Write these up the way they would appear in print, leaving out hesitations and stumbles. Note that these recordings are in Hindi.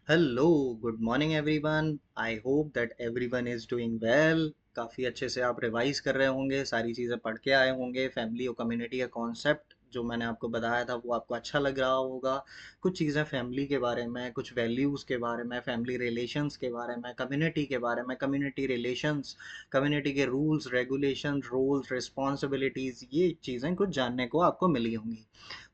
Hello, good morning everyone. I hope that everyone is doing well. काफ़ी अच्छे से आप रिवाइज कर रहे होंगे, सारी चीज़ें पढ़ के आए होंगे। फैमिली और कम्युनिटी का कॉन्सेप्ट जो मैंने आपको बताया था वो आपको अच्छा लग रहा होगा। कुछ चीज़ें फैमिली के बारे में, कुछ वैल्यूज़ के बारे में, फैमिली रिलेशंस के बारे में, कम्युनिटी के बारे में, कम्युनिटी रिलेशंस, कम्युनिटी के रूल्स रेगुलेशंस, रोल्स रिस्पॉन्सिबिलिटीज़, ये चीज़ें कुछ जानने को आपको मिली होंगी।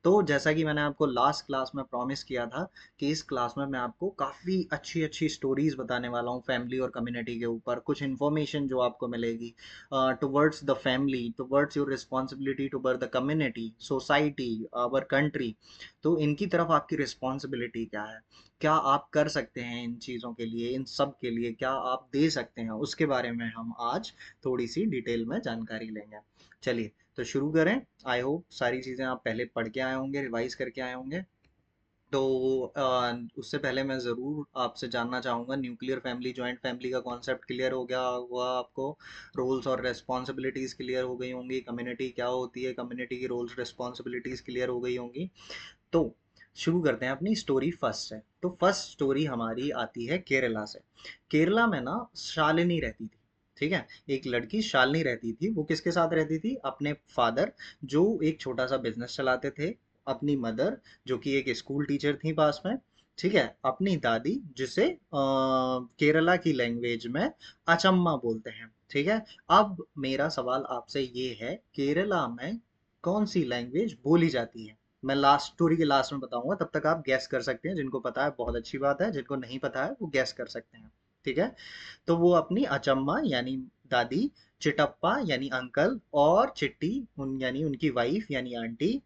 तो जैसा कि मैंने आपको लास्ट क्लास में प्रॉमिस किया था कि इस क्लास में मैं आपको काफ़ी अच्छी अच्छी स्टोरीज बताने वाला हूँ फैमिली और कम्युनिटी के ऊपर। कुछ इन्फॉर्मेशन जो आपको मिलेगी towards the family, towards your responsibility toward the community, society, our country. तो इनकी तरफ आपकी रिस्पॉन्सिबिलिटी क्या है, क्या आप कर सकते हैं इन चीज़ों के लिए, इन सब के लिए क्या आप दे सकते हैं, उसके बारे में हम आज थोड़ी सी डिटेल में जानकारी लेंगे। चलिए तो शुरू करें। आई होप सारी चीज़ें आप पहले पढ़ के आए होंगे, रिवाइज करके आए होंगे। तो उससे पहले मैं ज़रूर आपसे जानना चाहूँगा, न्यूक्लियर फैमिली, जॉइंट फैमिली का कॉन्सेप्ट क्लियर हो गया होगा आपको। रोल्स और रिस्पॉन्सिबिलिटीज़ क्लियर हो गई होंगी। कम्युनिटी क्या होती है, कम्युनिटी की रोल्स रिस्पॉन्सिबिलिटीज़ क्लियर हो गई होंगी। तो शुरू करते हैं अपनी स्टोरी फर्स्ट से। तो फर्स्ट स्टोरी हमारी आती है केरला से। केरला में ना शालिनी रहती थी। ठीक है, एक लड़की शालिनी रहती थी। वो किसके साथ रहती थी? अपने फादर, जो एक छोटा सा बिजनेस चलाते थे, अपनी मदर जो कि एक स्कूल टीचर थी पास में, ठीक है, अपनी दादी जिसे केरला की लैंग्वेज में अचम्मा बोलते हैं। ठीक है, अब मेरा सवाल आपसे ये है, केरला में कौन सी लैंग्वेज बोली जाती है? मैं लास्ट स्टोरी के लास्ट में बताऊंगा, तब तक आप गैस कर सकते हैं। जिनको पता है बहुत अच्छी बात है, जिनको नहीं पता है वो गैस कर सकते हैं। ठीक है, तो वो अपनी अचम्मा यानी दादी, चिटप्पा यानी अंकल, और चिट्टी उन यानी उनकी वाइफ यानी आंटी,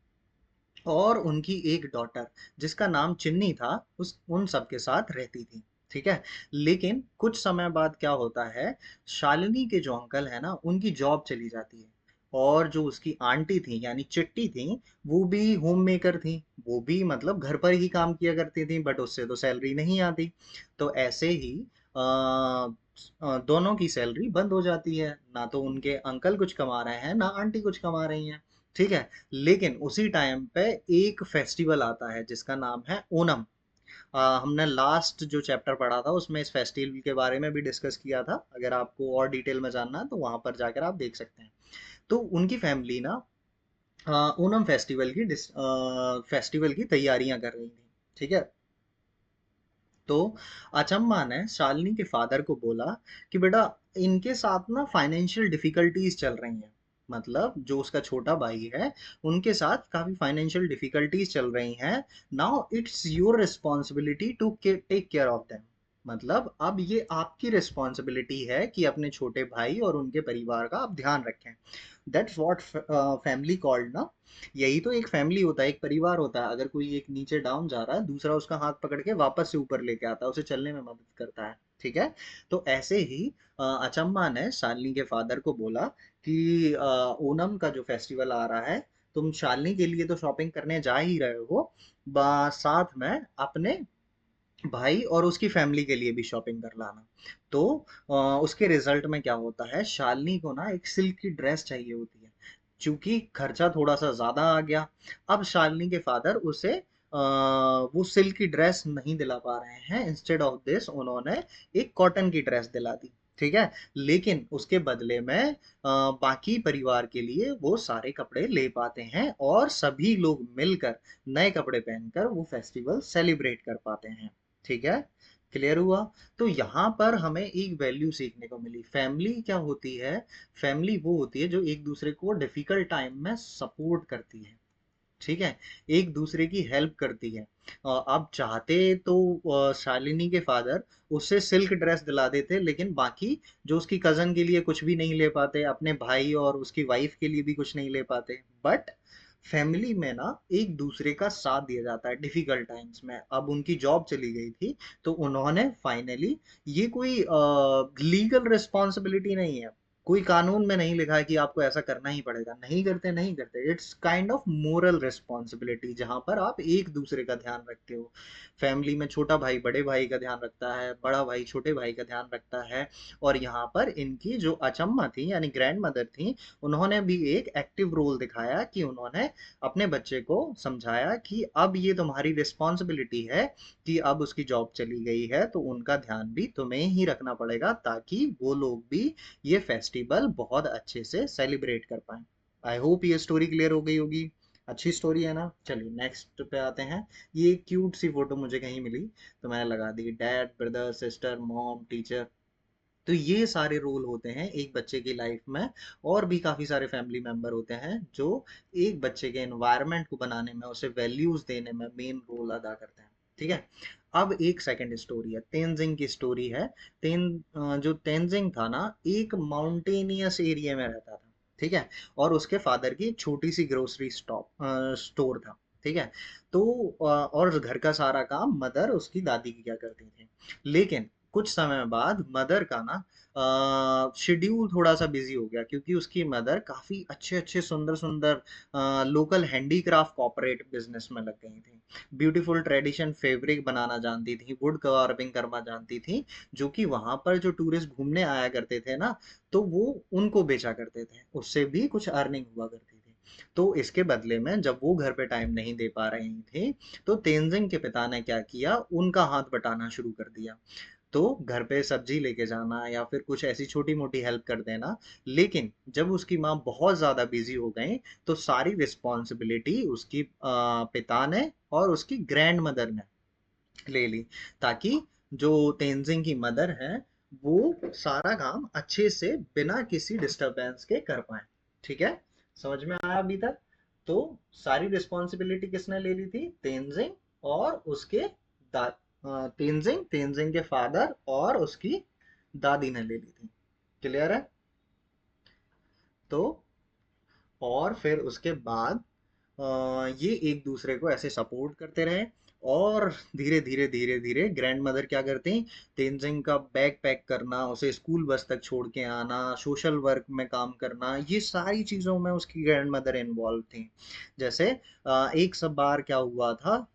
और उनकी एक डॉटर जिसका नाम चिन्नी था, उस उन सब के साथ रहती थी। ठीक है, लेकिन कुछ समय बाद क्या होता है, शालिनी के जो अंकल है ना, उनकी जॉब चली जाती है। और जो उसकी आंटी थी यानी चिट्टी थी, वो भी होम मेकर थी। वो भी मतलब घर पर ही काम किया करती थी, बट उससे तो सैलरी नहीं आती। तो ऐसे ही दोनों की सैलरी बंद हो जाती है। ना तो उनके अंकल कुछ कमा रहे हैं, ना आंटी कुछ कमा रही हैं। ठीक है, लेकिन उसी टाइम पे एक फेस्टिवल आता है जिसका नाम है ओनम। हमने लास्ट जो चैप्टर पढ़ा था उसमें इस फेस्टिवल के बारे में भी डिस्कस किया था। अगर आपको और डिटेल में जानना है तो वहां पर जाकर आप देख सकते हैं। तो उनकी फैमिली ना ओनम फेस्टिवल की तैयारियां कर रही थी। ठीक है, तो अचम्मा ने शालिनी के फादर को बोला कि बेटा, इनके साथ ना फाइनेंशियल डिफिकल्टीज चल रही हैं। मतलब जो उसका छोटा भाई है, उनके साथ काफी फाइनेंशियल डिफिकल्टीज चल रही हैं। Now it's your responsibility to take care of them. मतलब अब ये आपकी रिस्पॉन्सिबिलिटी है कि अपने छोटे भाई और उनके परिवार का आप ध्यान रखें। दैट्स व्हाट फैमिली कॉल्ड ना। यही तो एक फैमिली होता है, एक परिवार होता है। अगर कोई एक नीचे डाउन जा रहा है, दूसरा उसका हाथ पकड़ के वापस से ऊपर लेके आता है, उसे चलने में मदद करता है। ठीक है, तो ऐसे ही अचम्मा ने शालिनी के फादर को बोला कि ओनम का जो फेस्टिवल आ रहा है, तुम शालिनी के लिए तो शॉपिंग करने जा ही रहे हो, साथ में अपने भाई और उसकी फैमिली के लिए भी शॉपिंग कर लाना। तो उसके रिजल्ट में क्या होता है, शालिनी को ना एक सिल्क की ड्रेस चाहिए होती है। चूंकि खर्चा थोड़ा सा ज्यादा आ गया, अब शालिनी के फादर उसे वो सिल्क की ड्रेस नहीं दिला पा रहे हैं। इंस्टेड ऑफ दिस उन्होंने एक कॉटन की ड्रेस दिला दी। ठीक है, लेकिन उसके बदले में बाकी परिवार के लिए वो सारे कपड़े ले पाते हैं और सभी लोग मिलकर नए कपड़े पहनकर वो फेस्टिवल सेलिब्रेट कर पाते हैं। ठीक है, क्लियर हुआ? तो यहाँ पर हमें एक वैल्यू सीखने को मिली। फैमिली क्या होती है? फैमिली वो होती है जो एक दूसरे को डिफिकल्ट टाइम में सपोर्ट करती है। ठीक है, एक दूसरे की हेल्प करती है। अब चाहते तो शालिनी के फादर उससे सिल्क ड्रेस दिला देते, लेकिन बाकी जो उसकी कजन के लिए कुछ भी नहीं ले पाते, अपने भाई और उसकी वाइफ के लिए भी कुछ नहीं ले पाते। बट फैमिली में ना एक दूसरे का साथ दिया जाता है डिफिकल्ट टाइम्स में। अब उनकी जॉब चली गई थी, तो उन्होंने फाइनली, ये कोई लीगल रिस्पॉन्सिबिलिटी नहीं है, कोई कानून में नहीं लिखा है कि आपको ऐसा करना ही पड़ेगा, नहीं करते नहीं करते, it's kind of moral responsibility, जहां पर आप एक दूसरे का ध्यान रखते हो। फैमिली में छोटा भाई बड़े भाई का ध्यान रखता है, बड़ा भाई छोटे भाई का ध्यान रखता है। और यहाँ पर इनकी जो अचम्मा थी यानी ग्रैंड मदर थी, उन्होंने भी एक एक्टिव रोल दिखाया कि उन्होंने अपने बच्चे को समझाया कि अब ये तुम्हारी रिस्पॉन्सिबिलिटी है कि अब उसकी जॉब चली गई है तो उनका ध्यान भी तुम्हें ही रखना पड़ेगा, ताकि वो लोग भी ये फेस्टिवल बहुत अच्छे से सेलिब्रेट कर पाए। आई होप ये स्टोरी क्लियर हो गई होगी। अच्छी स्टोरी है ना। चलिए नेक्स्ट पे आते हैं। ये क्यूट सी फोटो मुझे कहीं मिली तो मैंने लगा दी, dad brother sister mom teacher. तो ये सारे रोल होते हैं एक बच्चे की लाइफ में। और भी काफी सारे फैमिली मेंबर होते हैं जो एक बच्चे के एनवायरनमेंट को बनाने में, उसे वैल्यूज देने में मेन रोल अदा करते हैं। ठीक है। अब एक सेकंड स्टोरी है, तेनजिंग की स्टोरी है। जो तेनजिंग था ना, एक माउंटेनियस एरिया में रहता था। ठीक है। और उसके फादर की एक छोटी सी ग्रोसरी स्टोर था। ठीक है। तो और घर का सारा काम मदर उसकी दादी किया करती थी। लेकिन कुछ समय बाद मदर का ना शेड्यूल थोड़ा सा बिजी हो गया, क्योंकि उसकी मदर काफी अच्छे अच्छे सुंदर सुंदर लोकल हैंडीक्राफ्ट कॉर्पोरेट बिजनेस में लग गई थी। ब्यूटीफुल ट्रेडिशन फैब्रिक बनाना जानती थी, वुड कार्विंग करना जानती थी, जो कि वहां पर जो टूरिस्ट घूमने आया करते थे ना, तो वो उनको बेचा करते थे, उससे भी कुछ अर्निंग हुआ करती थी। तो इसके बदले में जब वो घर पे टाइम नहीं दे पा रही थी, तो तेनजिंग के पिता ने क्या किया, उनका हाथ बटाना शुरू कर दिया। तो घर पे सब्जी लेके जाना या फिर कुछ ऐसी छोटी मोटी हेल्प कर देना। लेकिन जब उसकी माँ बहुत ज्यादा बिजी हो गई, तो सारी रिस्पॉन्सिबिलिटी उसकी पिता ने और उसकी ग्रैंड मदर ने ले ली, ताकि जो तेंजिंग की मदर है वो सारा काम अच्छे से बिना किसी डिस्टरबेंस के कर पाए। ठीक है। समझ में आया अभी तक? तो सारी रिस्पॉन्सिबिलिटी किसने ले ली थी? तेंजिंग और उसके दा तेंजिंग तेंजिंग के फादर और उसकी दादी ने ले ली थी। क्लियर है? तो और फिर उसके बाद ये एक दूसरे को ऐसे सपोर्ट करते रहे। और धीरे धीरे धीरे धीरे ग्रैंड मदर क्या करती, तेनजिंग का बैग पैक करना, उसे स्कूल बस तक छोड़ के आना, सोशल वर्क में काम करना, ये सारी चीजों में उसकी ग्रैंड मदर इन्वॉल्व थी। जैसे एक सब बार क्या हुआ था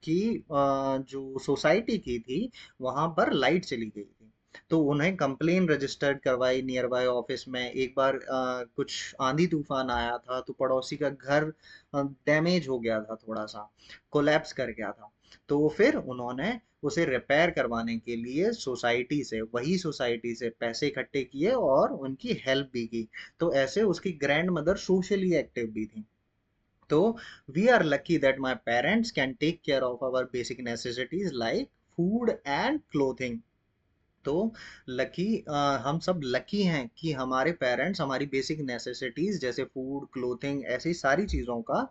कि जो सोसाइटी की थी वहां पर लाइट चली गई थी। तो उन्हें कंप्लेन रजिस्टर्ड करवाई नियर बाय ऑफिस में। एक बार कुछ आंधी तूफान आया था तो पड़ोसी का घर डैमेज हो गया था, थोड़ा सा कोलैप्स कर गया था। तो फिर उन्होंने उसे रिपेयर करवाने के लिए सोसाइटी से पैसे इकट्ठे किए और उनकी हेल्प भी की। तो ऐसे उसकी ग्रैंड मदर सोशली एक्टिव भी थी। तो we are lucky that my parents can take care of our basic necessities like food and clothing. तो लकी हम सब लकी हैं कि हमारे पेरेंट्स हमारी बेसिक नेसेसिटीज जैसे फूड क्लोथिंग ऐसी सारी चीज़ों का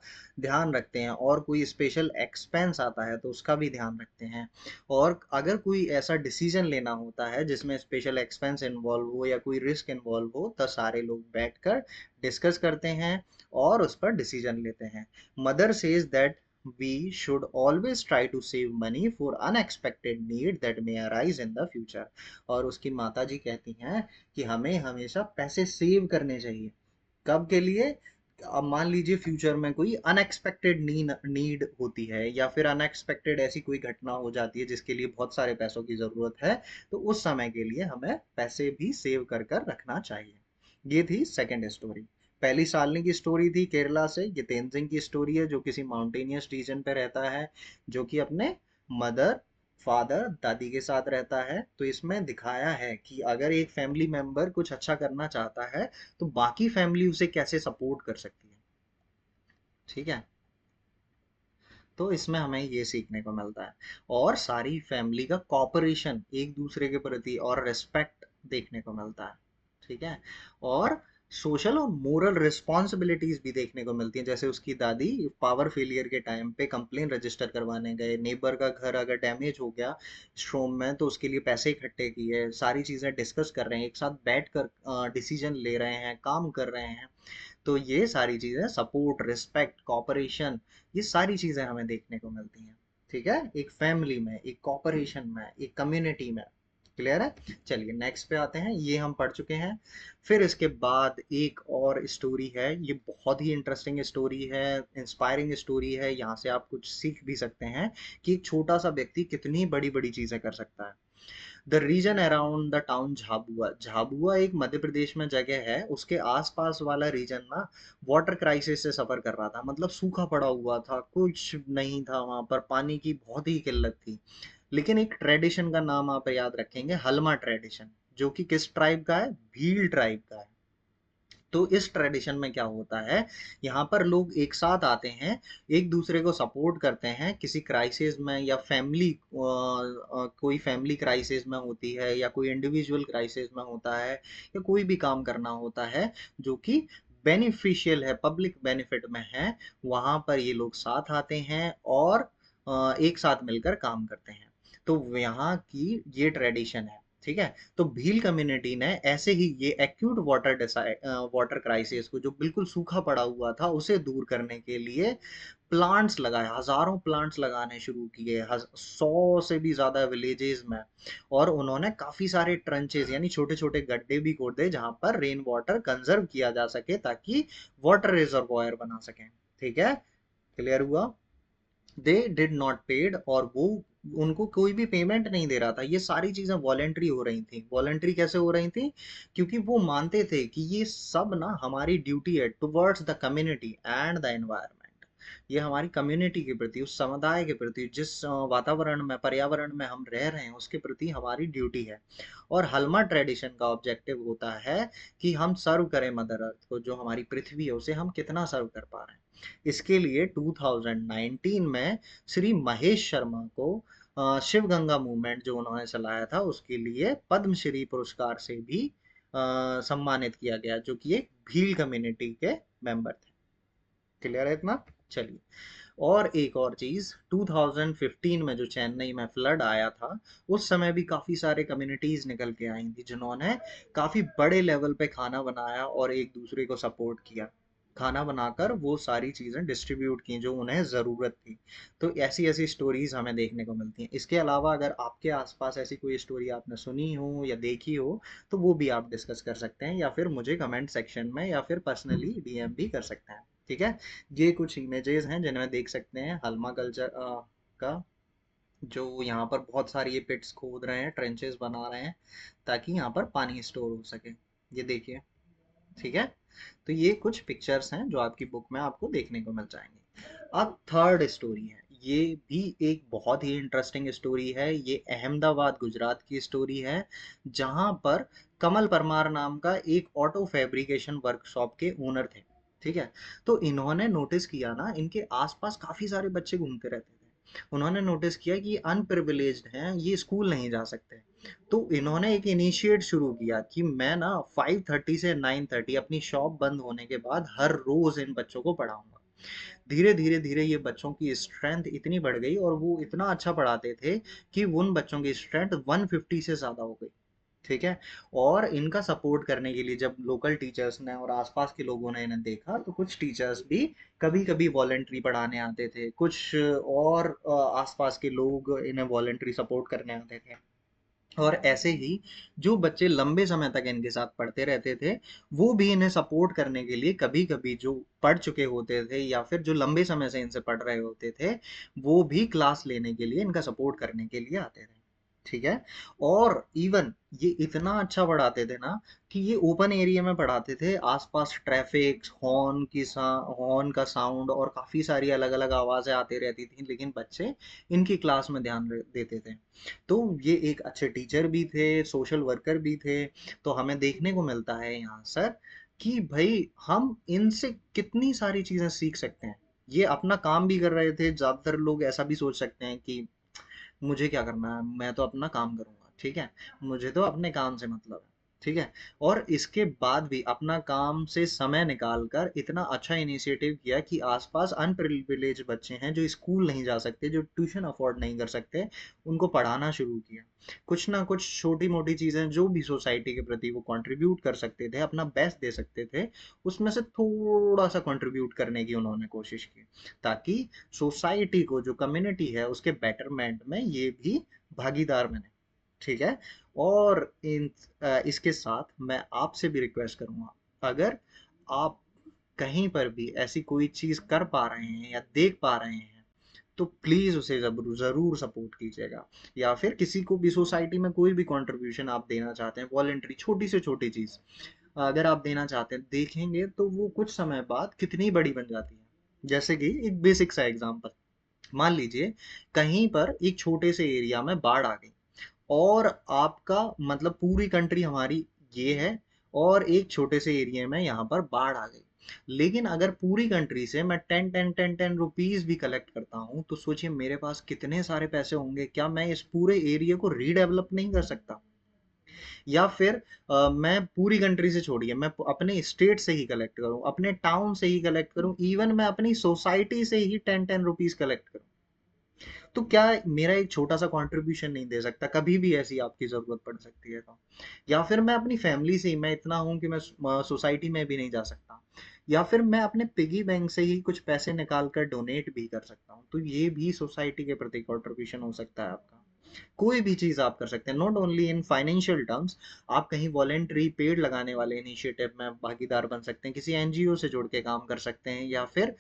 ध्यान रखते हैं, और कोई स्पेशल एक्सपेंस आता है तो उसका भी ध्यान रखते हैं। और अगर कोई ऐसा डिसीजन लेना होता है जिसमें स्पेशल एक्सपेंस इन्वॉल्व हो या कोई रिस्क इन्वॉल्व हो, तो सारे लोग बैठकर डिस्कस करते हैं और उस पर डिसीजन लेते हैं। Mother says that we should always try to save money for unexpected need that may arise in the future। और उसकी माता जी कहती हैं कि हमें हमेशा पैसे सेव करने चाहिए। कब के लिए? अब मान लीजिए फ्यूचर में कोई अनएक्सपेक्टेड नीड होती है या फिर अनएक्सपेक्टेड ऐसी कोई घटना हो जाती है जिसके लिए बहुत सारे पैसों की जरूरत है, तो उस समय के लिए हमें पैसे भी सेव कर कर रखना चाहिए। ये थी सेकंड स्टोरी। पहली सालनी की स्टोरी थी केरला से, ये तेनजिंग की स्टोरी है जो किसी माउंटेनियस रीजन पे रहता है, जो कि अपने मदर फादर दादी के साथ रहता है। तो इसमें दिखाया है कि अगर एक फैमिली मेंबर कुछ अच्छा करना चाहता है तो बाकी फैमिली उसे कैसे सपोर्ट कर सकती है। ठीक है। तो इसमें हमें ये सीखने को मिलता है। और सारी फैमिली का कॉपरेशन एक दूसरे के प्रति और रिस्पेक्ट देखने को मिलता है। ठीक है। और सोशल और मोरल रिस्पॉन्सिबिलिटीज भी देखने को मिलती हैं, जैसे उसकी दादी पावर फेलियर के टाइम पे कंप्लेन रजिस्टर करवाने गए, नेबर का घर अगर डैमेज हो गया स्ट्रोम में तो उसके लिए पैसे इकट्ठे किए, सारी चीजें डिस्कस कर रहे हैं, एक साथ बैठ कर डिसीजन ले रहे हैं, काम कर रहे हैं। तो ये सारी चीजें सपोर्ट रिस्पेक्ट कॉपरेशन, ये सारी चीजें हमें देखने को मिलती हैं। ठीक है। एक फैमिली में, एक कॉपरेशन में, एक कम्युनिटी में। क्लियर है? चलिए नेक्स्ट पे आते हैं, ये हम पढ़ चुके हैं। फिर इसके बाद एक और स्टोरी है, ये बहुत ही इंटरेस्टिंग स्टोरी है, इंस्पायरिंग स्टोरी है। यहाँ से आप कुछ सीख भी सकते हैं कि एक छोटा सा व्यक्ति कितनी बड़ी बड़ी चीजें कर सकता है। The region around the town Jhabua, Jhabua एक मध्य प्रदेश में जगह है, उसके आसपास वाला रीजन ना वाटर क्राइसिस से सफर कर रहा था। मतलब सूखा पड़ा हुआ था, कुछ नहीं था वहां पर, पानी की बहुत ही किल्लत थी। लेकिन एक ट्रेडिशन का नाम आप याद रखेंगे, हलमा ट्रेडिशन, जो कि किस ट्राइब का है? भील ट्राइब का है। तो इस ट्रेडिशन में क्या होता है, यहाँ पर लोग एक साथ आते हैं, एक दूसरे को सपोर्ट करते हैं किसी क्राइसिस में, या फैमिली कोई फैमिली क्राइसिस में होती है, या कोई इंडिविजुअल क्राइसिस में होता है, या कोई भी काम करना होता है जो कि बेनिफिशियल है, पब्लिक बेनिफिट में है, वहां पर ये लोग साथ आते हैं और एक साथ मिलकर काम करते हैं। तो यहाँ की ये ट्रेडिशन है। ठीक है? तो भील कम्युनिटी ने ऐसे ही ये एक्यूट वाटर क्राइसिस को, जो बिल्कुल सूखा पड़ा हुआ था, उसे दूर करने के लिए प्लांट्स लगाए, हजारों प्लांट्स लगाने शुरू किए, 100 से भी ज्यादा विलेजेस में। और उन्होंने काफी सारे ट्रंचेस यानी छोटे छोटे गड्ढे भी खोदे जहां पर रेन वाटर कंजर्व किया जा सके, ताकि वाटर रिजर्वॉयर बना सकें। ठीक है? क्लियर हुआ? दे डिड नॉट पेड, और वो उनको कोई भी पेमेंट नहीं दे रहा था, ये सारी चीजें वॉलेंट्री हो रही थी। वॉलेंट्री कैसे हो रही थी? क्योंकि वो मानते थे कि ये सब ना हमारी ड्यूटी है towards the community and the environment. ये हमारी कम्युनिटी के प्रति, उस समुदाय के प्रति, जिस वातावरण में, पर्यावरण में हम रह रहे हैं, उसके प्रति हमारी ड्यूटी है। और हलमा ट्रेडिशन का ऑब्जेक्टिव होता है कि हम सर्व करें मदर अर्थ को, जो हमारी पृथ्वी है उसे हम कितना सर्व कर पा रहे हैं। इसके लिए 2019 में श्री महेश शर्मा को शिव गंगा मूवमेंट जो उन्होंने चलाया था, उसके लिए पद्मश्री पुरस्कार से भी सम्मानित किया गया, जो कि एक भील कम्युनिटी के मेंबर थे। क्लियर है इतना? चलिए, और एक और चीज, 2015 में जो चेन्नई में फ्लड आया था, उस समय भी काफी सारे कम्युनिटीज निकल के आई थी, जिन्होंने काफी बड़े लेवल पे खाना बनाया और एक दूसरे को सपोर्ट किया। खाना बनाकर वो सारी चीजें डिस्ट्रीब्यूट की जो उन्हें जरूरत थी। तो ऐसी ऐसी स्टोरीज हमें देखने को मिलती हैं। इसके अलावा अगर आपके आसपास ऐसी कोई स्टोरी आपने सुनी हो या देखी हो, तो वो भी आप डिस्कस कर सकते हैं, या फिर मुझे कमेंट सेक्शन में या फिर पर्सनली डीएम भी कर सकते हैं। ठीक है? ये कुछ इमेजेस हैं जिनमें देख सकते हैं हल्मा कल्चर का, जो यहाँ पर बहुत सारी ये पिट्स खोद रहे हैं, ट्रेंचेस बना रहे हैं, ताकि यहाँ पर पानी स्टोर हो सके। ये देखिए। ठीक है? तो ये कुछ पिक्चर्स हैं जो आपकी बुक में आपको देखने को मिल जाएंगे। अब थर्ड स्टोरी है, ये भी एक बहुत ही इंटरेस्टिंग स्टोरी है। ये अहमदाबाद गुजरात की स्टोरी है, जहाँ पर कमल परमार नाम का एक ऑटो फैब्रिकेशन वर्कशॉप के ओनर थे। ठीक है? तो इन्होंने नोटिस किया ना, इनके आसपास काफी सारे बच्चे घूमते रहते थे। उन्होंने नोटिस किया कि ये अनप्रिविलेज्ड हैं, ये स्कूल नहीं जा सकते। तो इन्होंने एक इनिशिएट शुरू किया कि मैं ना 5:30 से 9:30 अपनी शॉप बंद होने के बाद हर रोज इन बच्चों को पढ़ाऊंगा। धीरे धीरे धीरे ये बच्चों की स्ट्रेंथ इतनी बढ़ गई, और वो इतना अच्छा पढ़ाते थे कि उन बच्चों की स्ट्रेंथ 150 से ज्यादा हो गई। ठीक है? और इनका सपोर्ट करने के लिए जब लोकल टीचर्स ने और आसपास के लोगों ने इन्हें देखा, तो कुछ टीचर्स भी कभी कभी वॉलेंट्री पढ़ाने आते थे, कुछ और आसपास के लोग इन्हें वॉलेंट्री सपोर्ट करने आते थे। और ऐसे ही जो बच्चे लंबे समय तक इनके साथ पढ़ते रहते थे, वो भी इन्हें सपोर्ट करने के लिए कभी कभी, जो पढ़ चुके होते थे या फिर जो लंबे समय से इनसे पढ़ रहे होते थे, वो भी क्लास लेने के लिए, इनका सपोर्ट करने के लिए आते थे। ठीक है? और इवन ये इतना अच्छा पढ़ाते थे ना, कि ये ओपन एरिया में पढ़ाते थे, आसपास ट्रैफिक, हॉर्न का साउंड और काफी सारी अलग अलग आवाजें आती रहती थी, लेकिन बच्चे इनकी क्लास में ध्यान देते थे। तो ये एक अच्छे टीचर भी थे, सोशल वर्कर भी थे। तो हमें देखने को मिलता है यहाँ सर, कि भाई हम इनसे कितनी सारी चीजें सीख सकते हैं। ये अपना काम भी कर रहे थे। ज्यादातर लोग ऐसा भी सोच सकते हैं कि मुझे क्या करना है, मैं तो अपना काम करूंगा। ठीक है? मुझे तो अपने काम से मतलब है। ठीक है? और इसके बाद भी अपना काम से समय निकाल कर इतना अच्छा इनिशिएटिव किया कि आसपास अनप्रिविलेज बच्चे हैं, जो स्कूल नहीं जा सकते, जो ट्यूशन अफोर्ड नहीं कर सकते, उनको पढ़ाना शुरू किया। कुछ ना कुछ छोटी मोटी चीजें जो भी सोसाइटी के प्रति वो कंट्रीब्यूट कर सकते थे, अपना बेस्ट दे सकते थे, उसमें से थोड़ा सा कंट्रीब्यूट करने की उन्होंने कोशिश की, ताकि सोसाइटी को, जो कम्युनिटी है, उसके बेटरमेंट में ये भी भागीदार बने। ठीक है। और इसके साथ मैं आपसे भी रिक्वेस्ट करूंगा, अगर आप कहीं पर भी ऐसी कोई चीज कर पा रहे हैं या देख पा रहे हैं तो प्लीज उसे जरूर जरूर सपोर्ट कीजिएगा। या फिर किसी को भी सोसाइटी में कोई भी कंट्रीब्यूशन आप देना चाहते हैं, वॉलेंट्री छोटी से छोटी चीज अगर आप देना चाहते हैं, देखेंगे तो वो कुछ समय बाद कितनी बड़ी बन जाती है। जैसे कि एक बेसिक सा एग्जांपल, मान लीजिए कहीं पर एक छोटे से एरिया में बाढ़ आ गई, और आपका मतलब पूरी कंट्री हमारी ये है, और एक छोटे से एरिया में यहाँ पर बाढ़ आ गई। लेकिन अगर पूरी कंट्री से मैं 10 10 10 10 रुपीज भी कलेक्ट करता हूँ, तो सोचिए मेरे पास कितने सारे पैसे होंगे। क्या मैं इस पूरे एरिया को रीडेवलप नहीं कर सकता? या फिर मैं पूरी कंट्री से छोड़िए, मैं अपने स्टेट से ही कलेक्ट करूँ, अपने टाउन से ही कलेक्ट करूँ, इवन मैं अपनी सोसाइटी से ही 10 10 रुपीज कलेक्ट करूँ, तो क्या मेरा एक छोटा सा कंट्रीब्यूशन नहीं दे सकता? कभी भी ऐसी आपकी जरूरत पड़ सकती है तो। या फिर मैं अपनी फैमिली से ही, मैं इतना हूं कि मैं सोसाइटी में भी नहीं जा सकता, या फिर मैं अपने पिगी बैंक से ही कुछ पैसे निकाल कर डोनेट भी कर सकता हूँ, तो ये भी सोसाइटी के प्रति कंट्रीब्यूशन हो सकता है आपका। कोई भी चीज आप कर सकते हैं, not only in financial terms. आप कहीं वॉलेंट्री पेड़ लगाने वाले इनिशिएटिव में भागीदार बन सकते हैं, किसी एनजीओ से जुड़ के काम कर सकते हैं, या फिर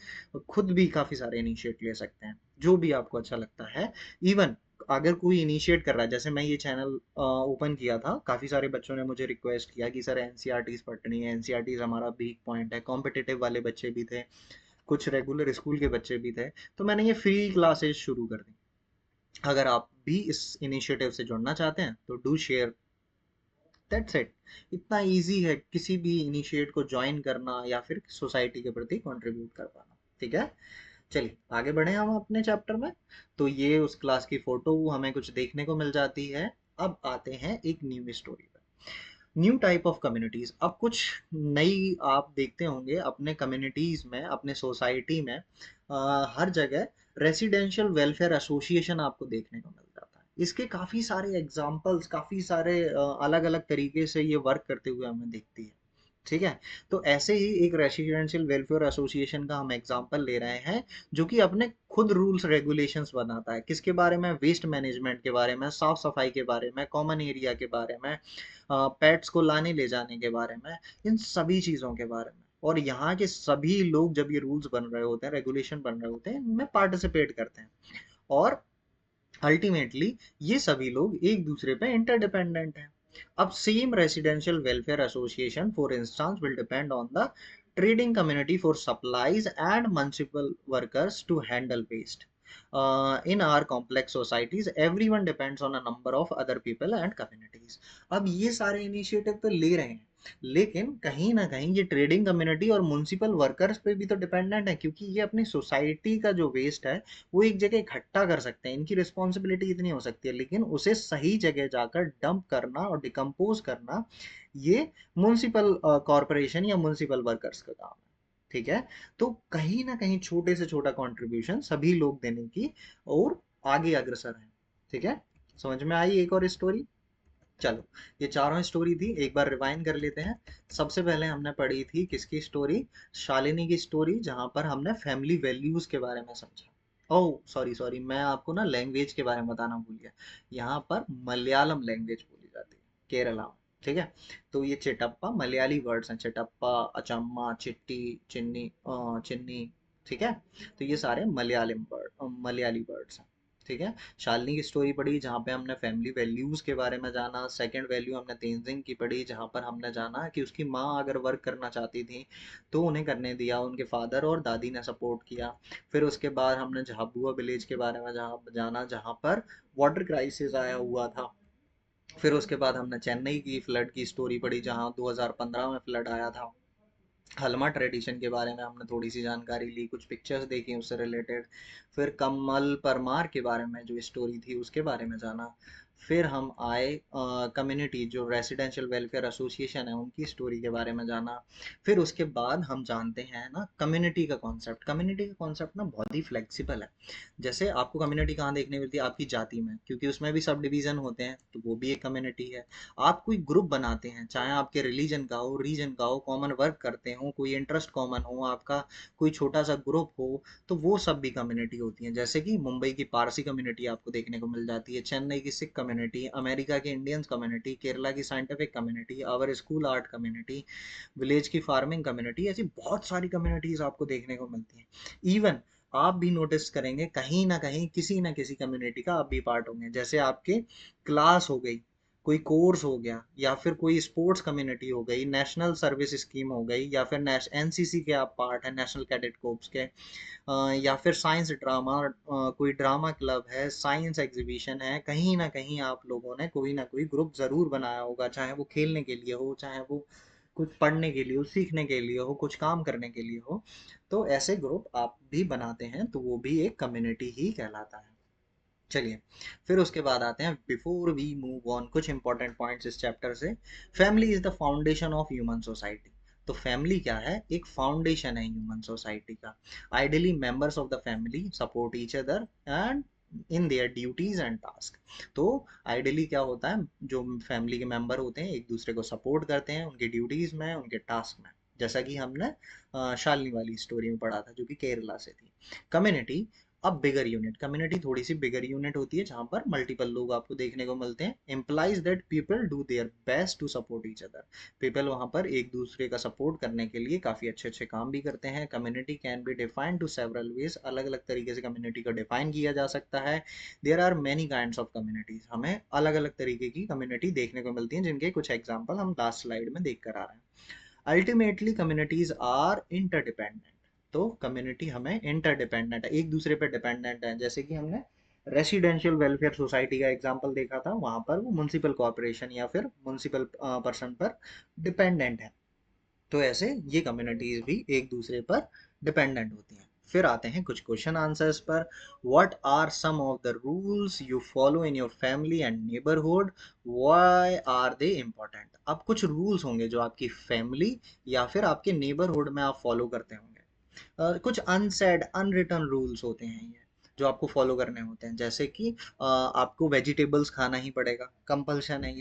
खुद भी काफी सारे इनिशिएट ले सकते हैं, जो भी आपको अच्छा लगता है। इवन अगर कोई इनिशिएट कर रहा है, जैसे मैं ये चैनल ओपन किया था, काफी सारे बच्चों ने मुझे रिक्वेस्ट किया कि सर एनसीईआरटीज पढ़नी है, एनसीईआरटीज हमारा वीक पॉइंट है, कॉम्पिटिटिव वाले बच्चे भी थे, कुछ रेगुलर स्कूल के बच्चे भी थे, तो मैंने ये फ्री क्लासेस शुरू कर दी। अगर आप भी इस इनिशिएटिव से जुड़ना चाहते हैं तो डू शेयर, दैट्स इट। इतना इजी है किसी भी इनिशिएट को ज्वाइन करना या फिर सोसाइटी के प्रति कंट्रीब्यूट कर पाना। ठीक है, चलिए आगे बढ़े हम अपने चैप्टर में। तो ये उस क्लास की फोटो हमें कुछ देखने को मिल जाती है। अब आते हैं एक न्यू स्टोरी पर। न्यू टाइप ऑफ कम्युनिटीज, अब कुछ नई आप देखते होंगे अपने कम्युनिटीज में, अपने सोसाइटी में, हर जगह रेसिडेंशियल वेलफेयर एसोसिएशन आपको देखने को मिल जाता है। इसके काफी सारे एग्जांपल्स, काफी सारे अलग अलग तरीके से ये वर्क करते हुए हमें दिखती है। ठीक है, तो ऐसे ही एक रेसिडेंशियल वेलफेयर एसोसिएशन का हम एग्जांपल ले रहे हैं, जो कि अपने खुद रूल्स रेगुलेशंस बनाता है। किसके बारे में? वेस्ट मैनेजमेंट के बारे में, साफ सफाई के बारे में, कॉमन एरिया के बारे में, पेट्स को लाने ले जाने के बारे में, इन सभी चीज़ों के बारे में। और यहाँ के सभी लोग जब ये रूल्स बन रहे होते हैं, रेगुलेशन बन रहे होते हैं, इनमें पार्टिसिपेट करते हैं। और अल्टीमेटली ये सभी लोग एक दूसरे पे इंटरडिपेंडेंट हैं। अब same residential welfare association for instance will depend on the trading community for supplies and municipal workers to handle waste. In our complex societies, everyone depends on a number of other people and communities. अब ये सारे इनिशिएटिव तो ले रहे हैं, लेकिन कहीं ना कहीं ये ट्रेडिंग कम्युनिटी और म्युनिसिपल वर्कर्स पे भी तो डिपेंडेंट है, क्योंकि ये अपनी सोसाइटी का जो वेस्ट है वो एक जगह इकट्ठा कर सकते हैं। इनकी रिस्पॉन्सिबिलिटी इतनी हो सकती है, लेकिन उसे सही जगह जाकर डंप करना और डिकम्पोज करना, ये म्युनिसिपल कॉरपोरेशन या म्युनिसिपल वर्कर्स का काम है। ठीक है, तो कहीं ना कहीं छोटे से छोटा कंट्रीब्यूशन सभी लोग देने की और आगे अग्रसर हैं। ठीक है, समझ में आई एक और स्टोरी? चलो, ये चारों स्टोरी थी, एक बार रिवाइंड कर लेते हैं। सबसे पहले हमने पढ़ी थी किसकी स्टोरी? शालिनी की स्टोरी, जहां पर हमने फैमिली वैल्यूज के बारे में समझा। ओह सॉरी सॉरी, मैं आपको ना लैंग्वेज के बारे में बताना भूल गया। यहाँ पर मलयालम लैंग्वेज बोली जाती है केरला में। ठीक है, तो ये चिटप्पा मलयाली वर्ड्स हैं, चिटप्पा, अचम्मा, चिट्टी, चिन्नी, चिन्नी। ठीक है, तो ये सारे मलयालम वर्ड, मलयाली वर्ड्स हैं। ठीक है, शालिनी की स्टोरी पढ़ी जहाँ पे हमने फैमिली वैल्यूज के बारे में जाना। सेकंड वैल्यू हमने तेंजिंग की पढ़ी, जहाँ पर हमने जाना कि उसकी माँ अगर वर्क करना चाहती थी तो उन्हें करने दिया, उनके फादर और दादी ने सपोर्ट किया। फिर उसके बाद हमने झाबुआ विलेज के बारे में जहाँ जाना, जहाँ पर वाटर क्राइसिस आया हुआ था। फिर उसके बाद हमने चेन्नई की फ्लड की स्टोरी पढ़ी, जहाँ 2015 में फ्लड आया था। हलमा ट्रेडिशन के बारे में हमने थोड़ी सी जानकारी ली, कुछ पिक्चर्स देखी उससे रिलेटेड। फिर कमल परमार के बारे में जो स्टोरी थी उसके बारे में जाना। फिर हम आए कम्युनिटी जो रेसिडेंशियल वेलफेयर एसोसिएशन है उनकी स्टोरी के बारे में जाना। फिर उसके बाद हम जानते हैं ना कम्युनिटी का कॉन्सेप्ट। कम्युनिटी का कॉन्सेप्ट ना बहुत ही फ्लेक्सिबल है। जैसे आपको कम्युनिटी कहाँ देखने मिलती है? आपकी जाति में, क्योंकि उसमें भी सब डिवीजन होते हैं, तो वो भी एक कम्युनिटी है। आप कोई ग्रुप बनाते हैं, चाहे आपके रिलीजन का हो, रीजन का हो, कॉमन वर्क करते हो, कोई इंटरेस्ट कॉमन हो आपका, कोई छोटा सा ग्रुप हो, तो वो सब भी कम्युनिटी होती है। जैसे कि मुंबई की पारसी कम्युनिटी आपको देखने को मिल जाती है, चेन्नई की सिख कम्युनिटी, अमेरिका की इंडियंस कम्युनिटी, केरला की scientific community, our school art community, village की फार्मिंग कम्युनिटी, ऐसी बहुत सारी कम्युनिटीज आपको देखने को मिलती हैं। इवन आप भी नोटिस करेंगे कहीं ना कहीं किसी ना किसी कम्युनिटी का आप भी पार्ट होंगे। जैसे आपके क्लास हो गई, कोई कोर्स हो गया, या फिर कोई स्पोर्ट्स कम्युनिटी हो गई, नेशनल सर्विस स्कीम हो गई, या फिर एनसीसी के आप पार्ट है, नेशनल कैडेट कोर्प्स के, या फिर साइंस ड्रामा, कोई ड्रामा क्लब है, साइंस एग्जीबिशन है, कहीं ना कहीं आप लोगों ने कोई ना कोई ग्रुप जरूर बनाया होगा, चाहे वो खेलने के लिए हो, चाहे वो कुछ पढ़ने के लिए हो, सीखने के लिए हो, कुछ काम करने के लिए हो। तो ऐसे ग्रुप आप भी बनाते हैं तो वो भी एक कम्युनिटी ही कहलाता है। चलिए, फिर उसके बाद आते हैं, बिफोर वी मूव ऑन, कुछ इंपॉर्टेंट पॉइंट्स इस चैप्टर से। Family is the foundation of human society. तो फैमिली क्या है? एक फाउंडेशन है ह्यूमन सोसाइटी का। Ideally members of the family support each other and in their duties and task. तो आइडियली क्या होता है, जो फैमिली के मेंबर होते हैं एक दूसरे को सपोर्ट करते हैं उनकी ड्यूटीज में, उनके टास्क में, जैसा कि हमने शालिनी वाली स्टोरी में पढ़ा था जो कि केरला से थी। कम्युनिटी, अब बिगर यूनिट, कम्युनिटी थोड़ी सी बिगर यूनिट होती है जहां पर मल्टीपल लोग आपको देखने को मिलते हैं। Implies that people do their best to support each other. People वहां पर एक दूसरे का सपोर्ट करने के लिए काफी अच्छे अच्छे काम भी करते हैं। Community can be defined to several ways, अलग अलग तरीके से कम्युनिटी को डिफाइन किया जा सकता है। There are many kinds of communities, हमें अलग अलग तरीके की कम्युनिटी देखने को मिलती है जिनके कुछ एग्जाम्पल हम लास्ट स्लाइड में देख कर आ रहे हैं। Ultimately communities are interdependent. तो कम्युनिटी हमें इंटरडिपेंडेंट है, एक दूसरे पर डिपेंडेंट है। जैसे कि हमने रेसिडेंशियल वेलफेयर सोसाइटी का एग्जांपल देखा था, वहां पर वो म्युनिसिपल कॉर्पोरेशन या फिर म्युनिसिपल पर्सन पर डिपेंडेंट है। तो ऐसे ये कम्युनिटीज भी एक दूसरे पर डिपेंडेंट होती हैं। फिर आते हैं कुछ क्वेश्चन आंसर्स पर। What are some of the rules you follow in your family and neighbourhood, why are they important? अब कुछ रूल्स होंगे जो आपकी फैमिली या फिर आपके नेबरहुड में आप फॉलो करते होंगे। कुछ अनसेड अनरिटन रूल्स होते हैं ये, जो आपको फॉलो करने होते हैं। जैसे कि आपको वेजिटेबल्स खाना ही पड़ेगा, कंपल्शन है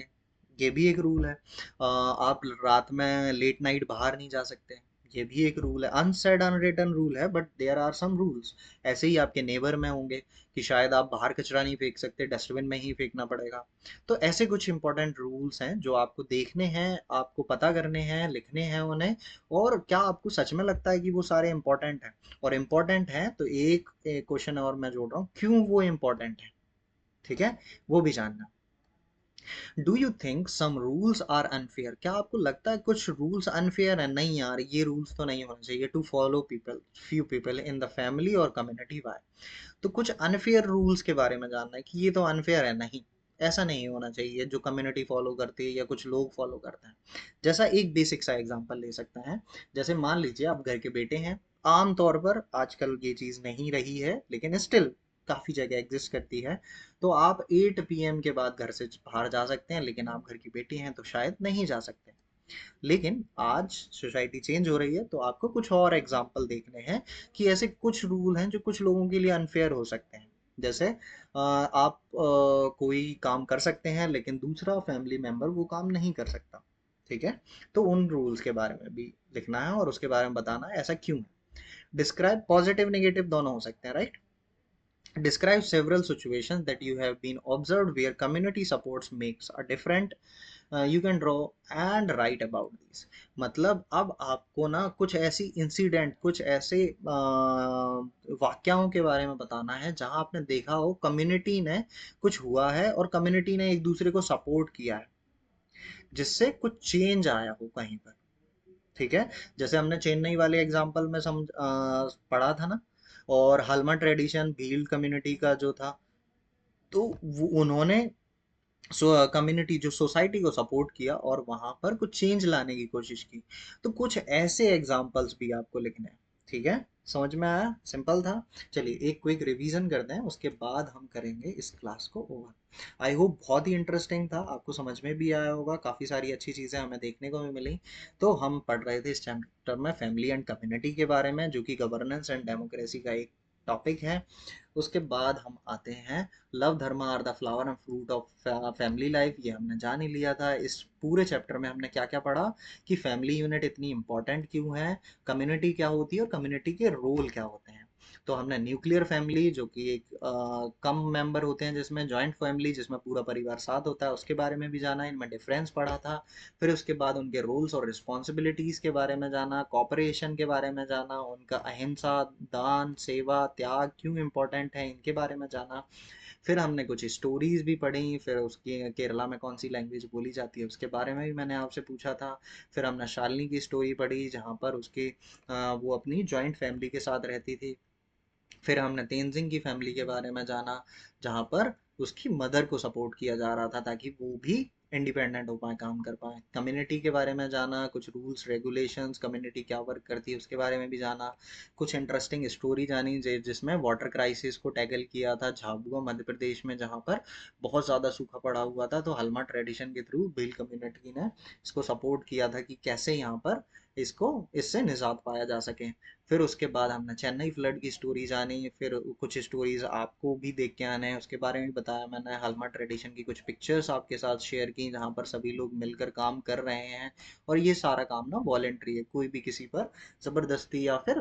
ये भी एक रूल है। आप रात में लेट नाइट बाहर नहीं जा सकते, ये भी एक रूल है। अनसेड अनरिटन रूल है but there are some rules. ऐसे ही आपके नेबर में होंगे कि शायद आप बाहर कचरा नहीं फेंक सकते, डस्टबिन में ही फेंकना पड़ेगा। तो ऐसे कुछ इंपॉर्टेंट रूल्स हैं जो आपको देखने हैं, आपको पता करने हैं, लिखने हैं उन्हें। और क्या आपको सच में लगता है कि वो सारे इंपॉर्टेंट हैं? और इम्पोर्टेंट हैं तो एक क्वेश्चन और मैं जोड़ रहा हूँ, क्यों वो इम्पोर्टेंट है? ठीक है, वो भी जानना। Do you think some rules are unfair? क्या आपको लगता है कुछ रूल्स अनफेयर है? नहीं यार, ये रूल्स तो नहीं होने चाहिए to follow people, few people in the family और कम्युनिटी। वाई? तो कुछ अनफेयर रूल्स के बारे में जानना है कि ये तो अनफेयर है, नहीं ऐसा नहीं होना चाहिए जो कम्युनिटी फॉलो करती है या कुछ लोग फॉलो करते हैं। जैसा एक बेसिक सा एग्जांपल ले सकते हैं। जैसे मान लीजिए आप घर के बेटे हैं, आमतौर पर आजकल ये चीज़ नहीं रही है लेकिन स्टिल काफ़ी जगह एग्जिस्ट करती है। तो आप 8 PM के बाद घर से बाहर जा सकते हैं, लेकिन आप घर की बेटी हैं तो शायद नहीं जा सकते। लेकिन आज सोसाइटी चेंज हो रही है तो आपको कुछ और एग्जाम्पल देखने हैं कि ऐसे कुछ रूल हैं जो कुछ लोगों के लिए अनफेयर हो सकते हैं। जैसे आप कोई काम कर सकते हैं लेकिन दूसरा फैमिली मेंबर वो काम नहीं कर सकता। ठीक है, तो उन रूल्स के बारे में भी लिखना है और उसके बारे में बताना है ऐसा क्यों है। डिस्क्राइब, पॉजिटिव नेगेटिव दोनों हो सकते हैं, right? Describe several situations that you have been observed where community supports makes a difference. You can draw and write about these. मतलब अब आपको ना कुछ ऐसी इंसिडेंट, कुछ ऐसे वाक्याओं के बारे में बताना है जहां आपने देखा हो कम्युनिटी ने कुछ हुआ है और कम्युनिटी ने एक दूसरे को सपोर्ट किया है, जिससे कुछ चेंज आया हो कहीं पर। ठीक है, जैसे हमने चेन्नई वाले एग्जाम्पल में पढ़ा था ना। और हलमा ट्रेडिशन भील कम्युनिटी का जो था, तो वो उन्होंने कम्युनिटी जो सोसाइटी को सपोर्ट किया और वहां पर कुछ चेंज लाने की कोशिश की। तो कुछ ऐसे एग्जाम्पल्स भी आपको लिखने हैं। ठीक है, समझ में आया? सिंपल था। चलिए एक क्विक रिवीजन करते हैं, उसके बाद हम करेंगे इस क्लास को ओवर। आई होप बहुत ही इंटरेस्टिंग था, आपको समझ में भी आया होगा, काफ़ी सारी अच्छी चीज़ें हमें देखने को भी मिली। तो हम पढ़ रहे थे इस चैप्टर में फैमिली एंड कम्युनिटी के बारे में, जो कि गवर्नेंस एंड डेमोक्रेसी का एक टॉपिक है। उसके बाद हम आते हैं, love dharma are the flower and fruit of family life, ये हमने जान ही लिया था। इस पूरे चैप्टर में हमने क्या क्या पढ़ा कि फैमिली यूनिट इतनी इंपॉर्टेंट क्यों है, कम्युनिटी क्या होती है और कम्युनिटी के रोल क्या होते हैं। तो हमने न्यूक्लियर फैमिली जो कि एक कम मेंबर होते हैं जिसमें, जॉइंट फैमिली जिसमें पूरा परिवार साथ होता है, उसके बारे में भी जाना, इनमें डिफरेंस पढ़ा था। फिर उसके बाद उनके रोल्स और रिस्पॉन्सिबिलिटीज़ के बारे में जाना, कॉपरेशन के बारे में जाना, उनका अहिंसा, दान, सेवा, त्याग क्यों इम्पोर्टेंट है, इनके बारे में जाना। फिर हमने कुछ स्टोरीज भी पढ़ी, फिर उसकी केरला में कौन सी लैंग्वेज बोली जाती है उसके बारे में भी मैंने आपसे पूछा था। फिर हमने शालिनी की स्टोरी पढ़ी जहाँ पर उसकी वो अपनी जॉइंट फैमिली के साथ रहती थी। फिर हमने तेनजिंग की फैमिली के बारे में जाना जहाँ पर उसकी मदर को सपोर्ट किया जा रहा था ताकि वो भी इंडिपेंडेंट हो पाए, काम कर पाए। कम्युनिटी के बारे में जाना, कुछ रूल्स रेगुलेशंस, कम्युनिटी क्या वर्क करती है उसके बारे में भी जाना। कुछ इंटरेस्टिंग स्टोरी जानी जिसमें वाटर क्राइसिस को टैकल किया था झाबुआ मध्य प्रदेश में, जहाँ पर बहुत ज़्यादा सूखा पड़ा हुआ था। तो हल्मा ट्रेडिशन के थ्रू भील कम्युनिटी ने इसको सपोर्ट किया था कि कैसे यहाँ पर इसको इससे निजात पाया जा सके। फिर उसके बाद हमने चेन्नई फ्लड की स्टोरी जानी, फिर कुछ स्टोरीज आपको भी देख के आने हैं उसके बारे में बताया मैंने। हल्मा ट्रेडिशन की कुछ पिक्चर्स आपके साथ शेयर की जहाँ पर सभी लोग मिलकर काम कर रहे हैं, और ये सारा काम ना वॉलेंट्री है, कोई भी किसी पर ज़बरदस्ती या फिर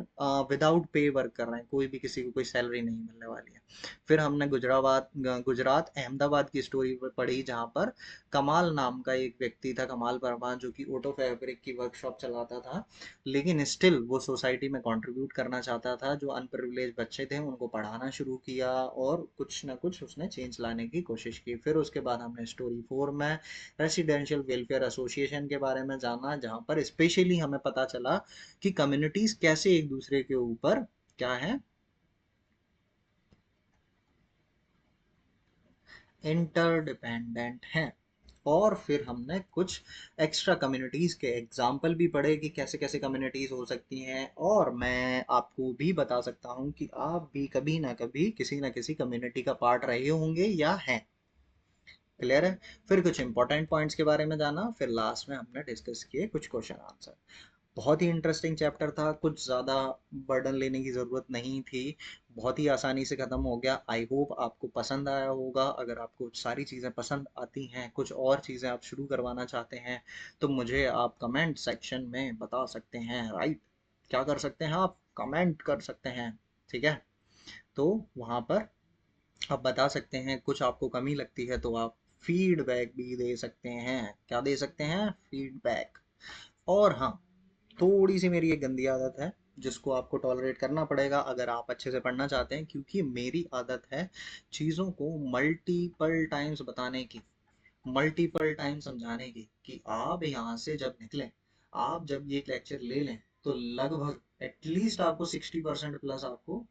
विदाउट पे वर्क कर रहे हैं, कोई भी किसी को कोई सैलरी नहीं मिलने वाली है। फिर हमने गुजरात अहमदाबाद की स्टोरी पढ़ी जहाँ पर कमाल नाम का एक व्यक्ति था, कमाल वर्मा, जो कि ऑटो फैब्रिक की वर्कशॉप चलाता था, लेकिन स्टिल वो सोसाइटी में कंट्रीब्यूट करना चाहता था। जो अनप्रिविलेज बच्चे थे उनको पढ़ाना शुरू किया और कुछ ना कुछ उसने चेंज लाने की कोशिश की। फिर उसके बाद हमने स्टोरी 4 में रेसिडेंशियल वेलफेयर एसोसिएशन के बारे में जाना जहाँ पर स्पेशली हमें पता चला कि कम्युनिटीज कैसे एक दूसरे के ऊपर क्या है, इंटरडिपेंडेंट हैं। और फिर हमने कुछ एक्स्ट्रा कम्युनिटीज़ के एग्जाम्पल भी पढ़े कि कैसे कैसे कम्युनिटीज़ हो सकती हैं, और मैं आपको भी बता सकता हूँ कि आप भी कभी ना कभी किसी ना किसी कम्युनिटी का पार्ट रहे होंगे या हैं। क्लियर है? फिर कुछ इंपॉर्टेंट पॉइंट्स के बारे में जाना, फिर लास्ट में हमने डिस्कस किए कुछ क्वेश्चन आंसर। बहुत ही इंटरेस्टिंग चैप्टर था, कुछ ज़्यादा बर्डन लेने की ज़रूरत नहीं थी, बहुत ही आसानी से ख़त्म हो गया। आई होप आपको पसंद आया होगा। अगर आपको सारी चीज़ें पसंद आती हैं, कुछ और चीज़ें आप शुरू करवाना चाहते हैं, तो मुझे आप कमेंट सेक्शन में बता सकते हैं, राइट? क्या कर सकते हैं आप? कमेंट कर सकते हैं, ठीक है? तो वहाँ पर आप बता सकते हैं, कुछ आपको कमी लगती है तो आप फीडबैक भी दे सकते हैं। क्या दे सकते हैं? फीडबैक। और हाँ, थोड़ी सी मेरी एक गंदी आदत है जिसको आपको टॉलरेट करना पड़ेगा अगर आप अच्छे से पढ़ना चाहते हैं, क्योंकि मेरी आदत है चीज़ों को मल्टीपल टाइम्स बताने की, मल्टीपल टाइम समझाने की, कि आप यहाँ से जब निकलें, आप जब ये लेक्चर ले लें, तो लगभग एटलीस्ट आपको 60% प्लस आपको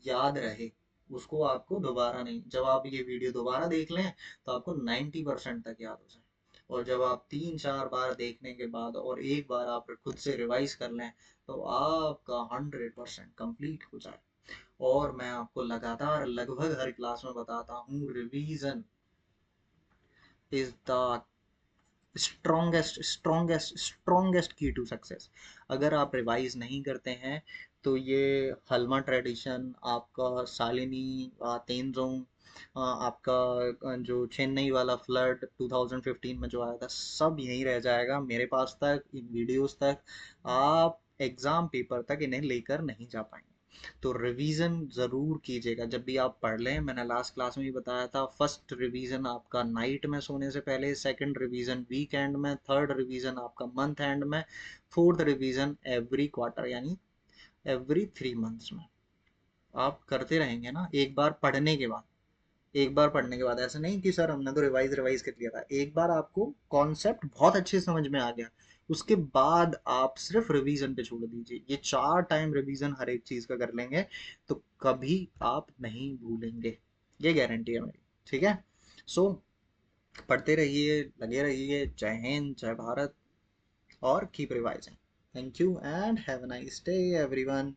याद रहे, उसको आपको दोबारा नहीं, जब आप ये वीडियो दोबारा देख लें तो आपको 90% तक याद हो जाए, और जब आप 3-4 बार देखने के बाद और एक बार आप खुद से रिवाइज कर लें तो आपका 100% कंप्लीट हो जाए। और मैं आपको लगातार लगभग हर क्लास में बताता हूँ, रिवीजन इज द स्ट्रोंगेस्ट की टू सक्सेस। अगर आप रिवाइज नहीं करते हैं तो ये हल्मा ट्रेडिशन, आपका शालिनी, तेंजोंग, आपका जो चेन्नई वाला फ्लड 2015 में जो आया था, सब यहीं रह जाएगा मेरे पास तक, इन वीडियोस तक। आप एग्जाम पेपर तक इन्हें लेकर नहीं जा पाएंगे। तो रिवीजन ज़रूर कीजिएगा जब भी आप पढ़ लें। मैंने लास्ट क्लास में भी बताया था, फर्स्ट रिवीजन आपका नाइट में सोने से पहले, सेकंड रिवीजन वीक एंड में, थर्ड रिवीजन आपका मंथ एंड में, फोर्थ रिवीजन एवरी क्वार्टर यानी एवरी 3 मंथ्स में। आप करते रहेंगे ना, एक बार पढ़ने के बाद ऐसा नहीं कि सर हमने तो रिवाइज रिवाइज कर लिया था। एक बार आपको कॉन्सेप्ट बहुत अच्छे से समझ में आ गया, उसके बाद आप सिर्फ रिवीजन पे छोड़ दीजिए। ये 4 टाइम रिवीजन हर एक चीज का कर लेंगे तो कभी आप नहीं भूलेंगे, ये गारंटी है मेरी, ठीक है? सो पढ़ते रहिए, लगे रहिए। जय हिंद, जय भारत, और keep revising. Thank you and have a nice day everyone.